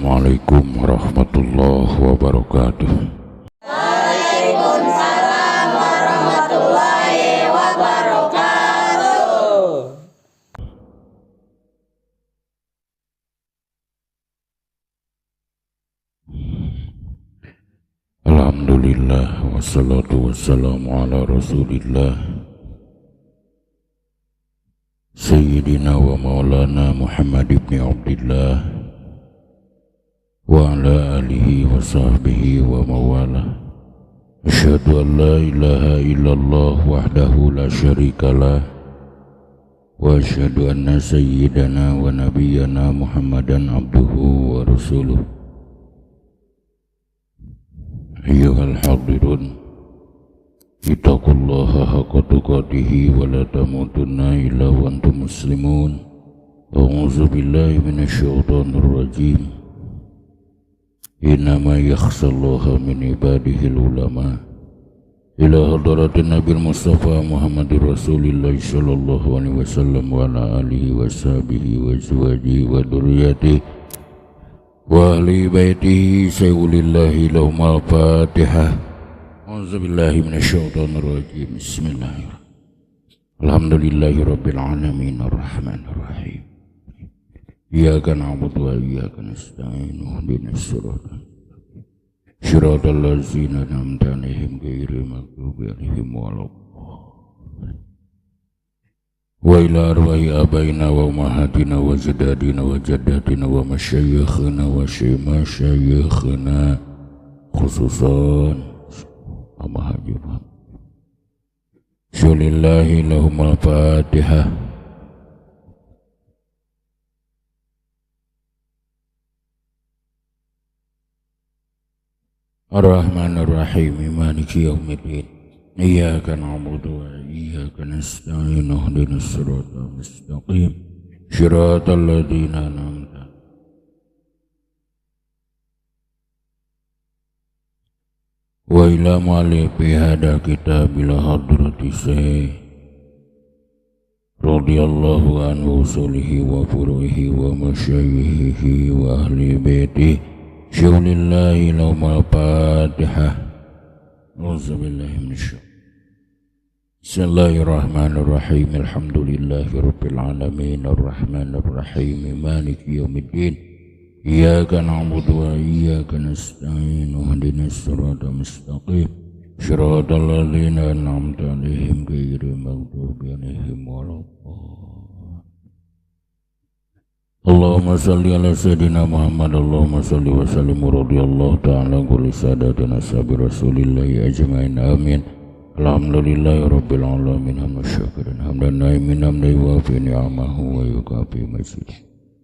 Assalamualaikum warahmatullahi wabarakatuh. Waalaikumsalam warahmatullahi wabarakatuh. Alhamdulillah wassalatu wassalamu ala rasulillah Sayyidina wa maulana Muhammad ibn Abdillah wa ala alihi wa sahbihi wa mawala. Asyhadu an la ilaha illallah wahdahu la syarikalah wa asyhadu anna sayyidana wa nabiyyana Muhammadan abduhu wa rasuluh. Ayyuhal hadirun, ittaqullaha haqqa tuqatih wa la tamutunna illa wa antum muslimun. A'udzu billahi minasyaitonir rajim. Innama yakhshallaha min ibadihil ulama. Ila hadratin Nabil Mustafa Muhammadir Rasulillah sallallahu alaihi wasallam wa ala alihi wa sahbihi wa azwajihi wa dzurriyyatihi wa ahli baitihi sayyidillahi lahumul fatihah. A'udzubillahi minasyaitonir rajim. Bismillahirrahmanirrahim. Alhamdulillahi rabbil alamin arrahmanir rahim. Iyyaka na'budu wa iyyaka nasta'in. Ihdinas siratal ladzina an'amta 'alaihim ghairil maghdubi 'alaihim waladdallin. Wa ila arwahi abaina wa ummahatina wa ajdadina wa jaddatina wa masyayikhina wa masyayikhina khususan Amma Haji Muhammad Syulillahi lahumul fatihah. Ar-Rahmanir Rahim, Maliki Yaumiddin. Iyyaka na'budu wa iyyaka nasta'in. Ihdinas siratal mustaqim. Shiratal ladzina an'amta. Wa ila mu'allifi hada kitabil hadrati Syekh radhiyallahu anhu usulihi wa furu'ihi wa masyayikhihi wa ahli baitihi. Syulillahi lahumul fatihah. Auzubillahi minasyaitonir. Bismillahirrahmanirrahim. Alhamdulillahi rabbil alamin arrahmanir rahim maliki yaumiddin. Iyyaka na'budu wa iyyaka nasta'in. Ihdinas siratal mustaqim. Shiratal ladzina an'amta 'alaihim ghairil maghdubi 'alaihim waladdallin. Allahumma salli ala sayyidina Muhammad. Allahumma salli wa sallim wa radiyallahu ta'ala kulli sadatina sabi rasulillahi ajma'in. Amin. Alhamdulillahi rabbil alamin hamdan syakirin hamdan naimin hamdan yuwafi ni'amahu wa yukafi mazid.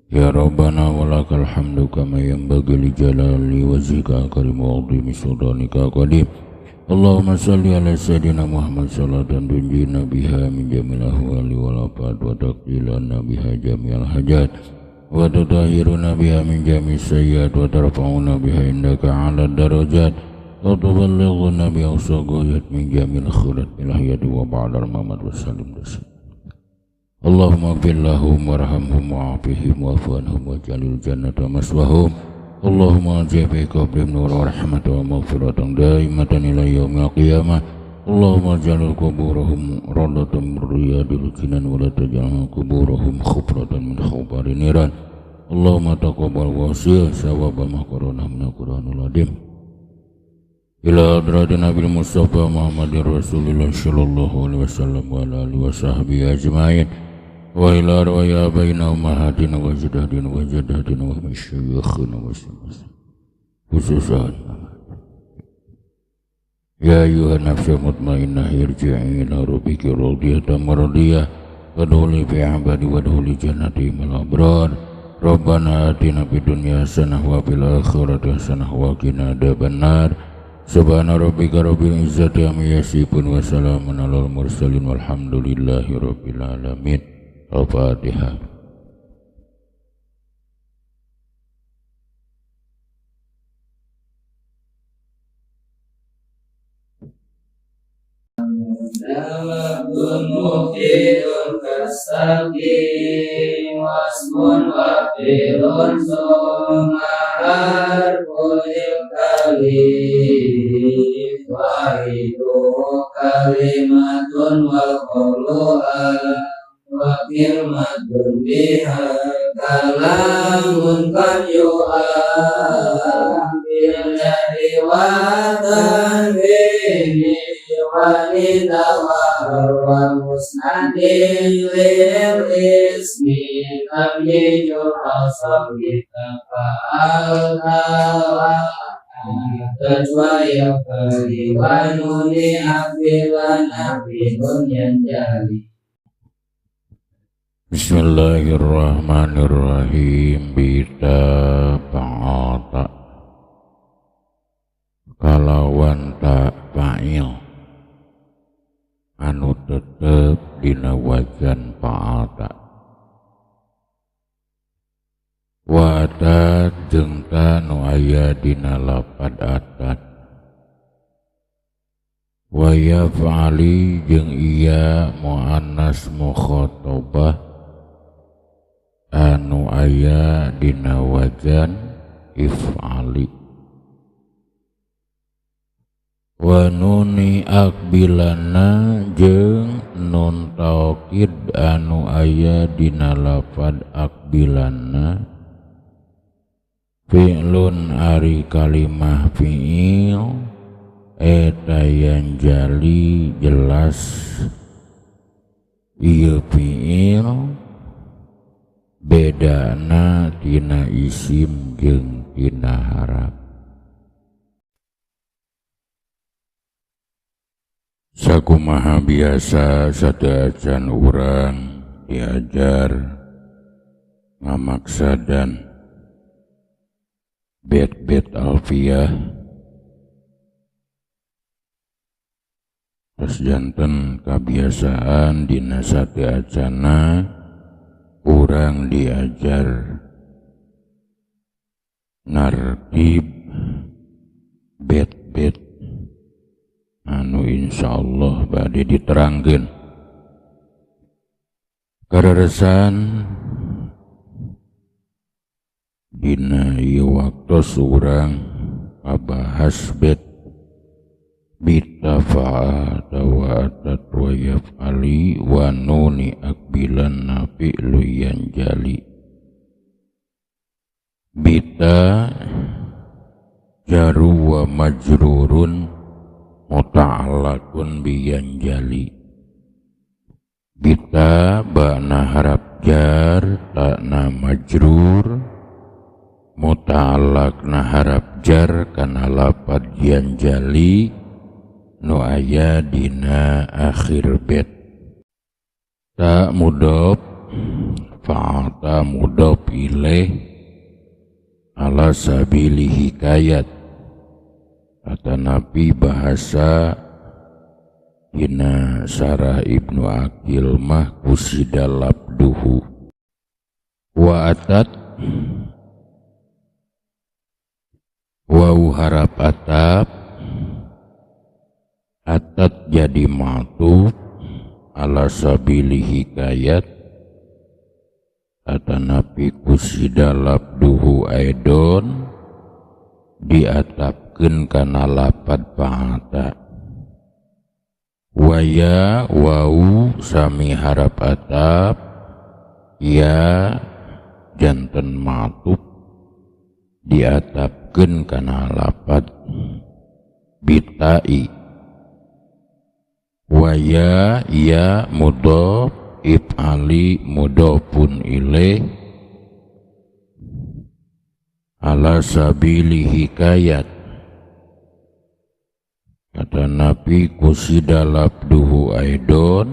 Ya Rabbana walakal hamdu kama yanbaghi li jalali wajhika karim wa 'azimi sultanika qadim. Allahumma salli ala sayyidina Muhammad salatan tunjina biha min jamil ahwali wal afat wa taqdilana biha jamil hajat wa tutahhiruna biha min jami' sayyiat wa tarfa'una biha indaka 'ala darajat wa tuballighuna bi aqsaqiyat min jamil khairat bil hayati wa ba'dal mamat wa sallim taslim. Allahumma ighfir lahum warhamhum wa'afihim wa'fu anhum waj'alil jannata maswahum. Allahumma ajib bi qabrihim nur wa rahmatan wa maghfiratan daimatan ila yaumil qiyamah. Allahumma ij'al quburahum rawdatan min riyadil jinan wa la taj'al quburahum khufratan min khubarin niran. Allahumma taqabbal wasi' sawaba ma qarana min al-Qur'anil azim. Ila hadratin Nabil Mustafa Muhammadir Rasulillah sallallahu alaihi wasallam wa ala alihi wa sahbihi ajma'in. Wa ila arwahi abaina ummahatina wa ajdadina wa jaddatina wa masyayikhina wa khususan ya ayyuhan nafsul mutmainnah irji'i ila rabbiki radiyatan maradiyah wadkhuli fi ibadi wadkhuli jannati mal abrar. Rabbana atina fid dunya hasanah wa fil akhirati hasanah wa qina adzabannar. Subhana rabbika rabbil izzati amma yasifun wa salamun alal mursalin walhamdulillahi rabbil alamin. Al-Fatihah. Nawabun mukhidun kastaqim wasmun wafirun summa harful kalim wahidu kalimatun wal qawlu wa kalimatun biha kalamun qad yu'amil jadi wa tanwini wa nidawar wa musnadin lil ismi tamyijul asal kita fa'al tajwaya kali wa nuni afilan afilun yang jali. Bismillahirrahmanirrahim. Bita fa'ata kalawan tak fa'il anu tetep dina wazan fa'ata wa atat jeung nu aya dina lapad atat wa yaf'ali jeung iya muannas mukhatabah anu aya dina wazan if'ali wa nuni akbilana jeung nun taukid anu aya dina lafad akbilana fi'lun ari kalimah fi'il eta yang jali jelas ieu fi'il bedana tina isim jeung tina harap. Sakumaha biasa sadaacan urang diajar ngamaksa dan bet-bet alfiyah terus janten kebiasaan dina sadeacana urang diajar nartib bet-bet anu insyaallah bade diterangkeun kareresan dina ieu waktos urang kabahas bet bitafa'ata wa atat wa yaf'ali wa nuni akbilan nafi'lu yanjali. Bita jaru wa majrurun muta'allaqun biyanjali. Bita ba'na harap jar ta'na majrur muta'allaqna harap jar kana lafad yanjali nu aya dina akhir bet. Ta mudhof fa'ata mudhof ilaih ala sabili hikayat kata Nabi bahasa dina Sarah Ibnu Aqil mah kusida labduhu wa atat wa harap atap atat jadi ma'tuf ala sabili hikayat kata Nabi kusida labduhu aidon diatapkeun kana lapad fa'ata waya wau sami harap atap ya janten ma'tuf diatapkeun kana lapad bitai waya ya mudhof if'ali mudhofun ilaih ala sabili hikayat kata Nabi kusida labduhu aidon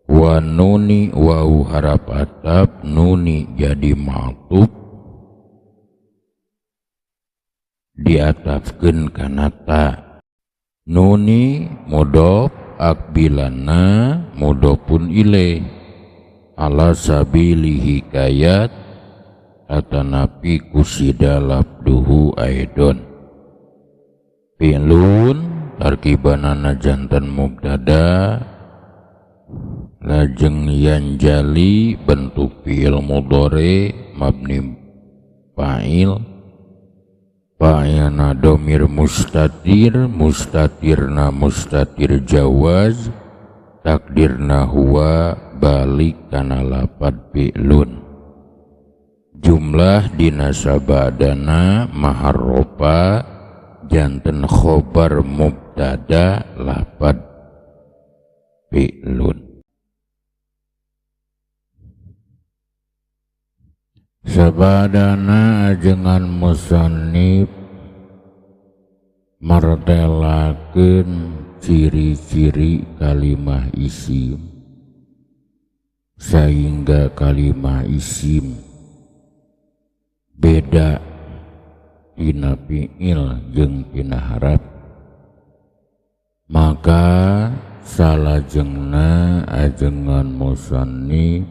wa nuni wa harap atap nuni jadi ma'tuf diatafkeun kana ta nuni mudhof akbilana mudhofun ilaih ala sabili hikayat kata Nabi kusida labduhu aidon fi'lun tarkibanana jantan mubtada lajeng yanjali bentuk fi'il mudhari mabni fa'il, fa'ilna domir mustatir, mustatirna mustatir jawaz, takdirna huwa balik kana lapad fi'lun. Jumlah dina sabadana maharropa janten khobar mubtada lapad fi'lun. Sabadana ajengan musannif martelakeun ciri-ciri kalimah isim, sehingga kalimah isim beda tina fi'il jeung tina harap, maka salajengna ajengan musannif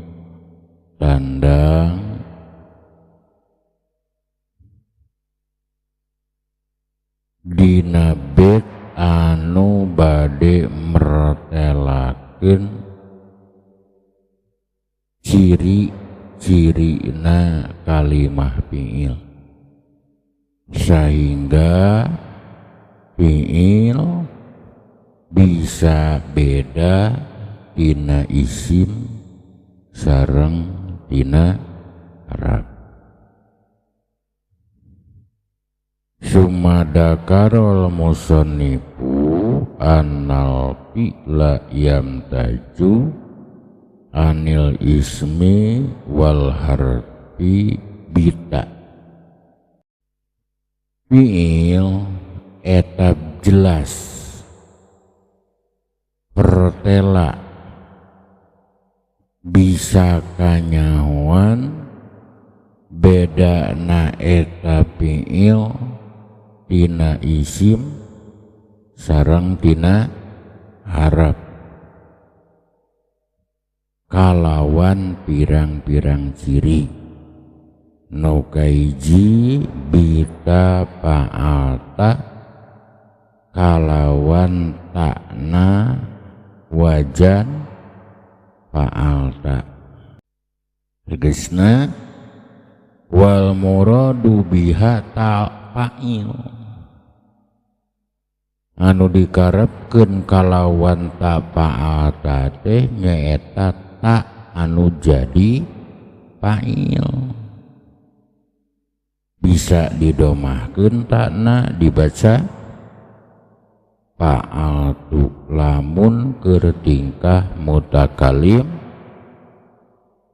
tandang dina bet anu bade mertelakeun ciri-cirina kalimah fi'il, sehingga fi'il bisa beda tina isim sareng tina harap. Sumadakarol musannifu annal fi'la yamtaju anil ismi wal harfi bita. Fi'il etab jelas pertela bisa kanyahoan beda na eta fi'il tina isim sareng tina harap kalawan pirang-pirang ciri. Nukaiji bita pa'alta kalawan takna wajan pa'alta. Tegasna wal muradu biha ta'fa'il, anu dikarepkeun kalawan ta'fa'alta teh nyaeta ta anu jadi fa'il. Bisa didomahkeun takna dibaca fa'altu lamun keur tingkah mutakalim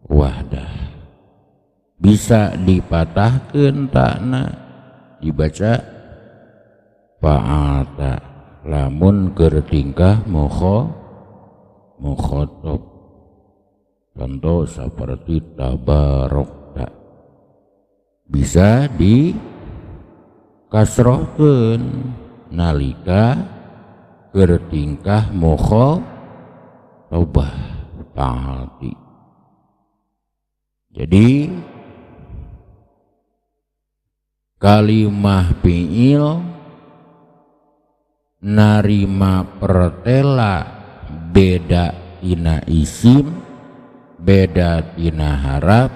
wahdah. Bisa dipatahkeun takna dibaca fa'alta lamun keur tingkah mukhatab. Contoh seperti tabarok, bisa di kasrohkeun nalika keur tingkah mukhatabah fa'alti. Jadi kalimah fi'il narima pertela beda tina isim, beda tina harap,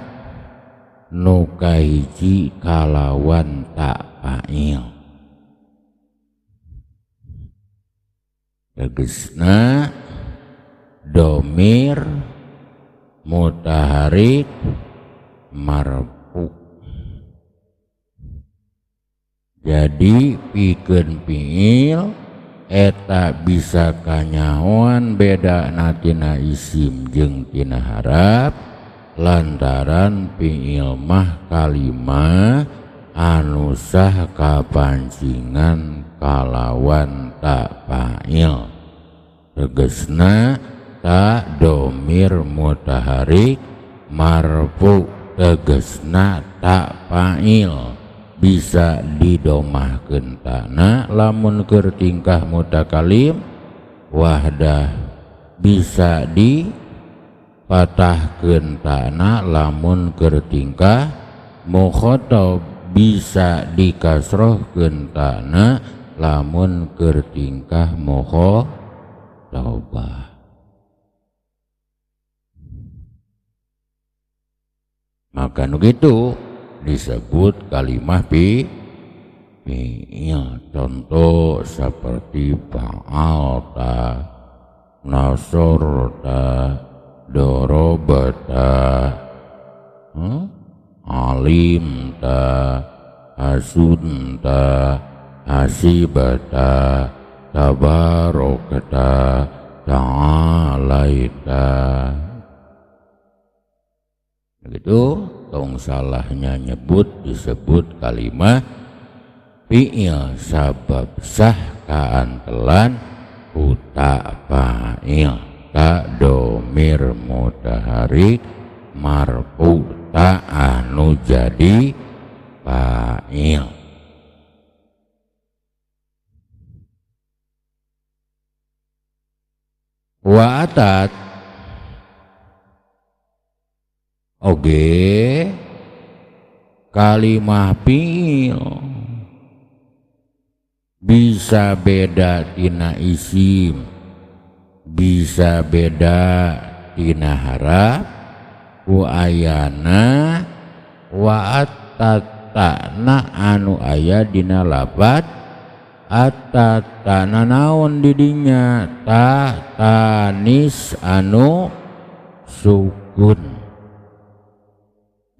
nukahiji kalawan ta'fa'il. Tegasna domir mutaharik marfu. Jadi pikeun fi'il eta bisa kanyahoan beda tina isim jeung tina harap lantaran fi'il mah kalimah anu sah kapancingan kalawan ta'fa'il. Tegasna ta domir mutaharik marfu, tegasna ta'fa'il bisa didomahkeun tana lamun keur tingkah mutakalim wahdah, bisa dipatahkeun tana lamun keur tingkah mukhatab, bisa dikasrohkeun tana lamun keur tingkah mukhatabah. Maka nu kitu disebut kalimah fi'il. Contoh seperti fa'alta, nasorta, dorobata, alimta, hasunta, hasibata, tabarokata, ta'alaita. Begitu tong salahnya nyebut disebut kalimah fi'il sabab sah kaantelan uta fa'il ta domir mutaharik marfu ta anu jadi fa'il. Wa atat oge kalimah fi'il bisa beda tina isim, bisa beda tina harap, ku ayana wa atatana anu aya dina lapat atatana naon didinya ta tanis anu sukun.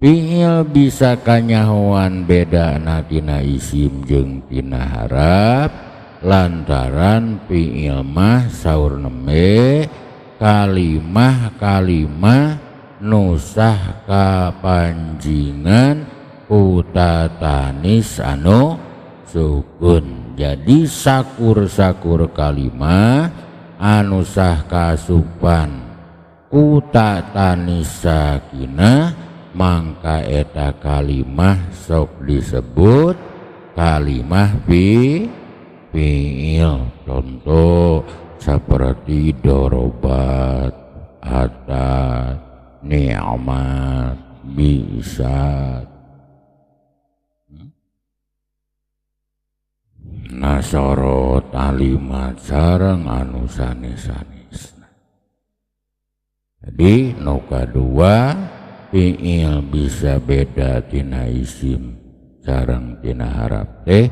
Fi'il bisa kanyahoan beda tina isim jeung tina harap lantaran fi'il mah saur neme kalimah nusah kapanjingan utatanis anu sukun. Jadi sakur-sakur kalimah anu sah kasupan utatanis sakinah mangka eta kalimah sok disebut kalimah fi'il. Contoh seperti dorobat, atat, ni'mat, bisat, nasorot, alimat sareng anu sanis-sanis. Jadi nu kadua fi'il bisa beda tina isim sareng tina harap teh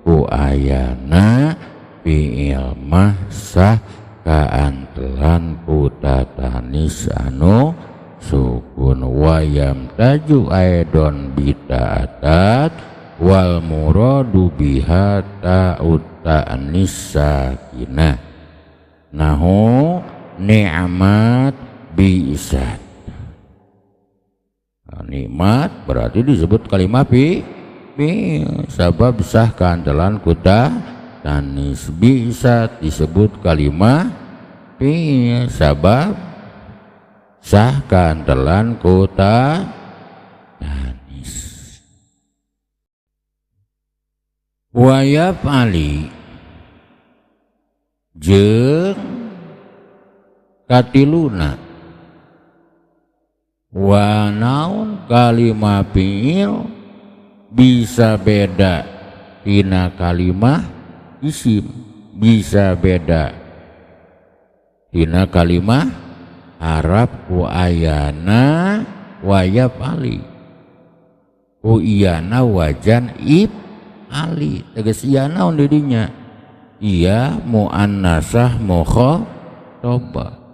ku ayana fi'il mah sah kaantelan putatanis anu sukun wayam taju aidon bita'atat wal muradu biha ta'ut ta'nis sakinah nahu ni'mat bi'isat. Nikmat berarti disebut kalimah fi'il sabab sah kaantelan kuta tanis. Bisa disebut kalimah fi'il sabab sah kaantelan kuta tanis. Wa yaf'ali jeung katiluna wa naun kalimah fi'il bisa beda tina kalimah isim, bisa beda tina kalimah harap ku ayana wa yaf'ali ku iyana wajan ali tegas iyana on didinya iya muannasah mukhatabah.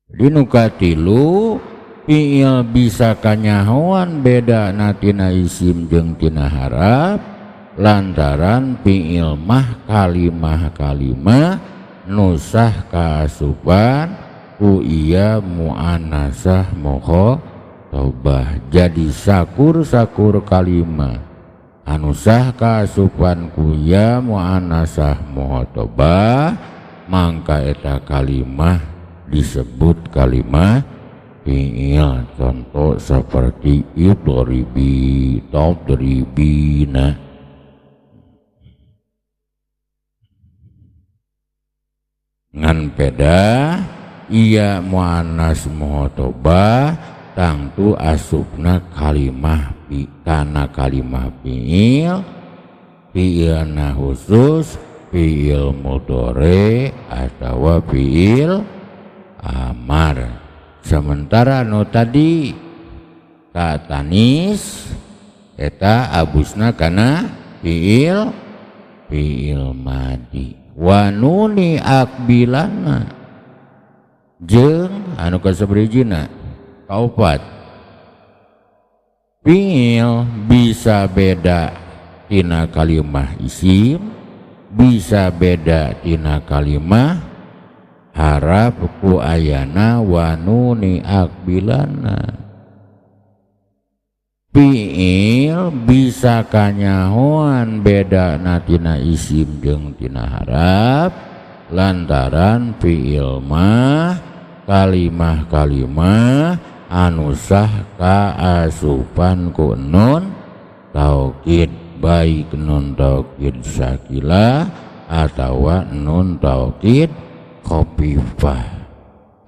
Dinukatilu fi'il bisa kanyahoan beda tina isim jeung tina harap lantaran fi'il mah kalimah nusah kaasupan ku iya muannasah mukhatabah. Jadi sakur-sakur kalimah anu sah kaasupan ku iya muannasah mukhatabah mangka eta kalimah disebut kalimah fi'il. Contoh seperti idribi, tadribina. Ngan peda iya muannas mukhatabah tangtu asupna kalimah kana kalimah fi'il. Fi'ilna khusus fi'il mudhari atawa fi'il amar. Sementara nu tadi ta tanis eta abusna kana fiil madi. Wa nuni akbilana jeung anu kasabrijina kaopat fiil bisa beda tina kalimah isim, bisa beda tina kalimah harap ku ayana wa nuni akbilana. Fiil bisa kanyahoan beda tina isim jeung tina harap lantaran fiil mah kalimah-kalimah anu sah kaasupan ku nun taukid, baik nun taukid sakilah atawa nun taukid khafifah.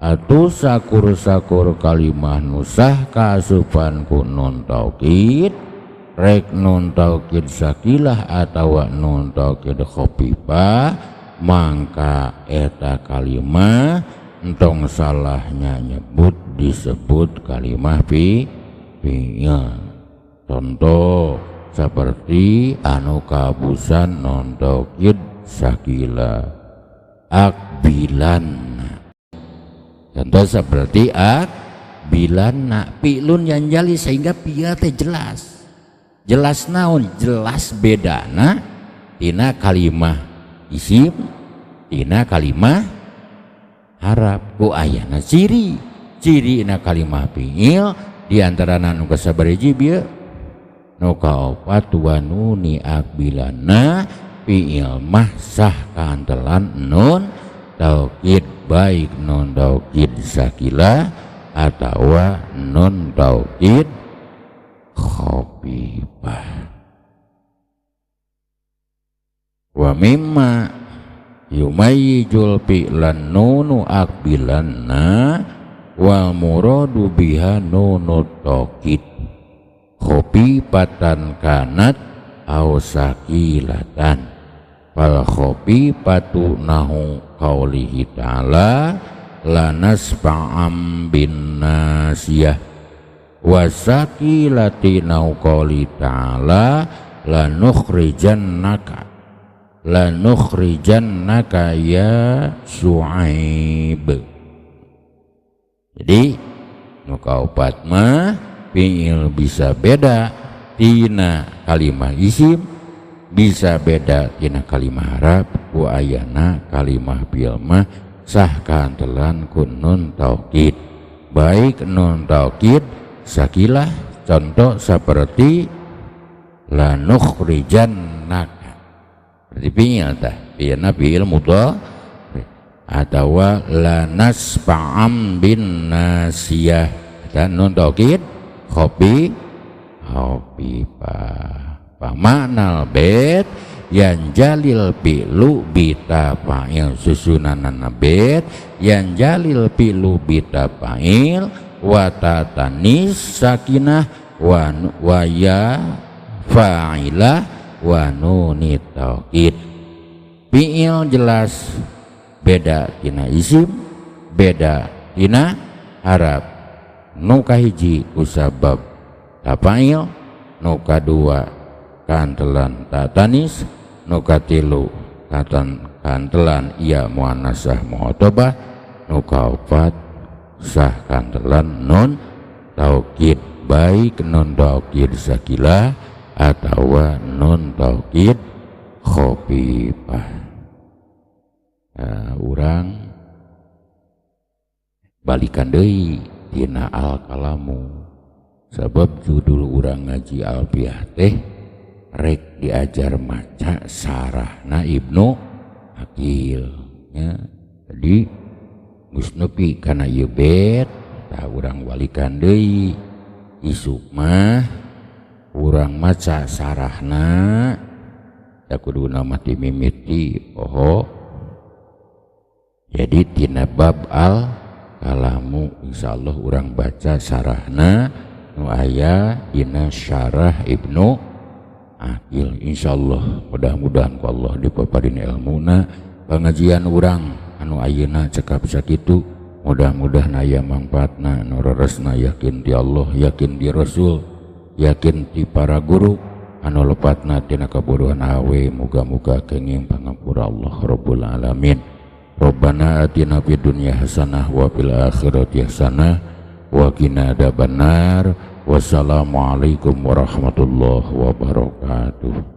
Atuh sakur-sakur kalimah nu sah kaasupan ku nun taukid rek nun taukid sakilah atawa nun taukid khafifah, mangka eta kalimah entong salahnya nyebut disebut kalimah fiil. Contoh seperti anu kabusan non taukid sakila akbilanna. Contoh seperti akbilanna fi'lun yang jali sehingga pia teh jelas. Jelas naon? Jelas bedana tina kalimah isim tina kalimah harap ku ayana ciri na kalimah fiil diantara nu kasabariji bieu nu kaopat wa nuni akbilana fiil mah sah kantelan nun taukid, baik nun taukid sakilah atawa nun taukid khafifah. Wa mimma yumayyijul fi'lan nunu akbilanna wal muradu biha nunu taukid khafifatan kanat aw sakilatan. Fal khafifatu nahu qaulihi ta'ala la nasfa'am bin nasiyah wa sakilati nahu qauli ta'ala la nukhrijannaka ya Syuaib. Jadi nu kaopat mah fiil bisa beda tina kalimah isim, bisa beda tina kalimah harap ku ayana kalimah fiil mah sah kantelan ku nun taukid, baik nun taukid sakilah. Contoh seperti la nukhrijannaka berarti fiil tah fiilna fiil mudhari atawa la nasfa'am bin nasiyah dan nun taukid khafifah. Pamanal bet yang jalil pilu bita fa'il susunanana bet yang jalil pilu bita fa'il wata tanis sakinah wa ya fa'ilah wa nunit taukid. Fi'il jelas beda tina isim, beda tina harap. Nu kahiji kusabab tafa'il, nu kadua kantelan tatanis, nu katilu kantelan iya muannasah mu'thabah, nu kaopat sah kantelan nun taukid, baik nun taukid sakilah atawa nun taukid khafifah. Urang balikan deui tina al-kalamu sabab judul urang ngaji alfiah teh rek diajar maca sarahna Ibnu Aqil ya. Jadi geus nepi kana ieu bet tah urang walikan deui isuk mah urang maca sarahna da kuduna mah dimimiti poho. Jadi tina bab al kalamu insyaallah urang baca sarahna nu aya dina syarah Ibnu Aqil insyaallah. Mudah-mudahan ku Allah dipaparin ilmuna pengajian urang anu ayeuna cekap sakitu mudah-mudahan aya mangpaatna nu reresna yakin di Allah, yakin di Rasul, yakin di para guru anu lepatna tina kabodohan awe. Muga-muga kenging pangapura Allah Rabbul Alamin. Rabbana atina fid dunya hasanah wa fil akhirati hasanah wa qina adzabannar. Wassalamualaikum warahmatullahi wabarakatuh.